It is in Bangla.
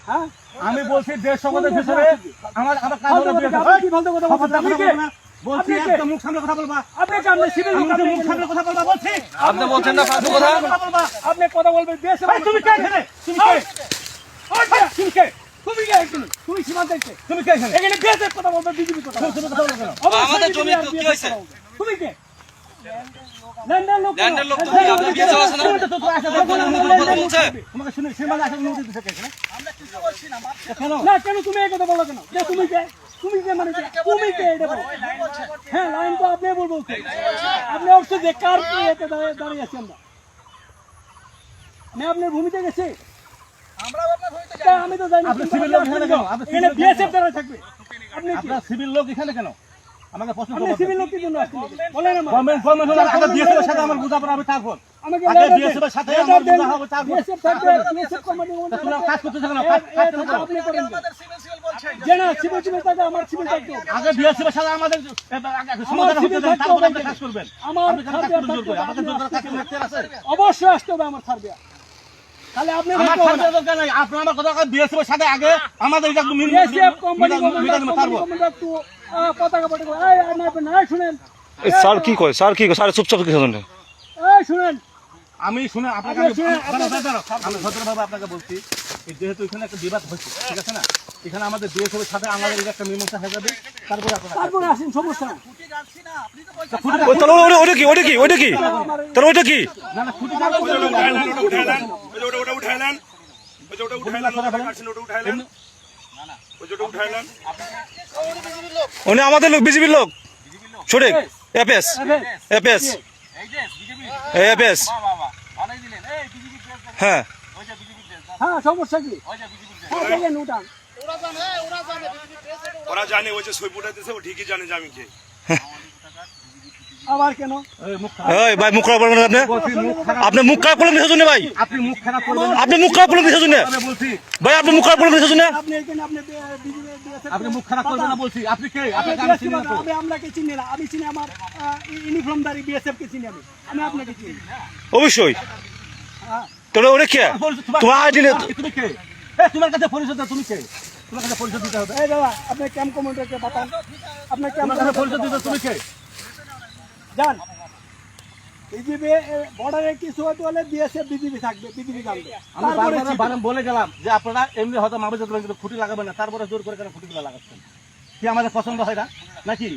হ্যাঁ আমি বলছি দেশ সংবাদের ভিতরে আমার কাজ হলো কি বলতে কথা বলছেন বলছি একদম মুখ সামনে কথা বলবা। আপনি কামনে সিভিল লোক আপনি মুখ সামনে কথা বলবা বলছি। আপনি বলছেন না ফালতু কথা। আপনি কথা বলবেন দেশে তুমি কে এখানে? তুমি কে? তুমি কে? তুমি কে এখানে? তুমি সীমান্তে কে? তুমি কে এখানে? এখানে দেশের কথা বলবে বিজেপি কথা তুমি কথা বলো কেন? আমাদের জমি তো কি হয়েছে? তুমি কে? ল্যান্ডের লোক ল্যান্ডের লোক তো আপনি বিয়ে আছে না? বলছে তোমাকে শুনে সীমানা আসা অনুমতি দিতে কে এখানে? আমরা কিছু বলছি না কেন না কেন তুমি এই কথা বলো কেন যে তুমি কে মানে তুমি কে এটা বলো হ্যাঁ লাইন তো আপনি বলবো আপনি অবশ্যই যে কার কি এতে দাঁড়িয়ে আছি আমরা আমি আপনার ভূমিতে গেছি আমরা আপনার ভূমিতে আমি তো জানি আপনি সিভিল লোক এখানে কেন? আপনি এখানে বিএসএফ দ্বারা থাকবে আপনি কি আপনারা সিভিল লোক এখানে কেন? আমাকে প্রশ্ন আপনি করবেন। সিভিল লোক কি জন্য আসছেন বলেন আমার গভর্নমেন্ট হলো আগে বিএসএফ এর সাথে আমার বোঝাপড়া হবে তারপর। আমাকে আগে বিএসএফ এর সাথে আমার বোঝা হবে তারপর। বিএসএফ থাকবে বিএসএফ কমান্ডিং তোমরা কাজ করতেছ কেন? কাজ করতে দাও। আপনি করেন যে না সিভিল থাকে আমার সিভিল থাকবে আগে বিএসএফ এর সাথে আমাদের সমাধান হতে দেন তারপর আপনি কাজ করবেন। আমার আপনি কেন কাজ করতে জোর করে? আমাকে জোর করে কাজ করতে আছে? অবশ্যই আসতে হবে আমার সার্বিয়া তাহলে আপনি আমার সাথে দরকার নাই। আপনি আমার কথা বিএসএফ এর সাথে আগে আমাদের এটা বিএসএফ কোম্পানি তারপর একটু পতাকা পতাকা এই শুনেন স্যার কি কয় স্যার চুপচাপ কি শুনেন এই শুনেন আমি শুনে আপনাকে আমি ভদ্রভাবে আপনাকে বলছি যেহেতু এখানে একটা বিবাদ হচ্ছে ঠিক আছে না এখানে আমাদের বিএসএফ এর সাথে আমাদের একটা মীমাংসা হয়ে যাবে তারপরে আপনারা তারপরে আসেন সমস্যা না তাহলে ওটা কি তাহলে ওইটা কি না না খুঁটি উনি আমাদের লোক বিজেপির লোক সঠিক এপিএস হ্যাঁ হ্যাঁ সমস্যা কি দেখেন উঠান ওরা জানে ওই যে সই ফুটাইতেছে ও ঠিকই জানে যে আমি কে। আবার কেন এই ভাই মুখ খারাপ করবেন আপনি মুখ খারাপ করলেন কিসের জন্য ভাই আপনি মুখ খারাপ করবেন আপনি মুখ খারাপ করলেন কিসের জন্য আমি বলছি ভাই আপনি মুখ খারাপ করলেন কিসের জন্য আপনি এখানে আপনি আপনি মুখ খারাপ করবেন না বলছি আপনি কে আপনাকে আমি চিনি না তো আমি আপনাকে চিনি না আমি চিনি আমার ইউনিফর্মধারী বিএসএফ কে চিনি আমি আপনাকে চিনি অবশ্যই তাহলে ওরে কে তোমার আইডি তুমি কে তোমার কাছে পরিচয় দাও তুমি কে তোমার কাছে পরিচয় দিতে হবে এই দাদা আপনি ক্যাম্প কমান্ডারকে বাতান আপনার ক্যাম্প তোমার কাছে পরিচয় দিতে তুমি কে যান বিজেপি বর্ডারে কিছু হতে হলে বিএসএফ বিজেপি থাকবে বিজেপি থাকবে আমি বারবার বলে গেলাম যে আপনারা এমনি হয়তো মামলা খুঁটি লাগাবেন না তারপরে জোর করে কেন খুঁটিগুলো লাগাচ্ছেন কি আমাদের পছন্দ হয় না নাকি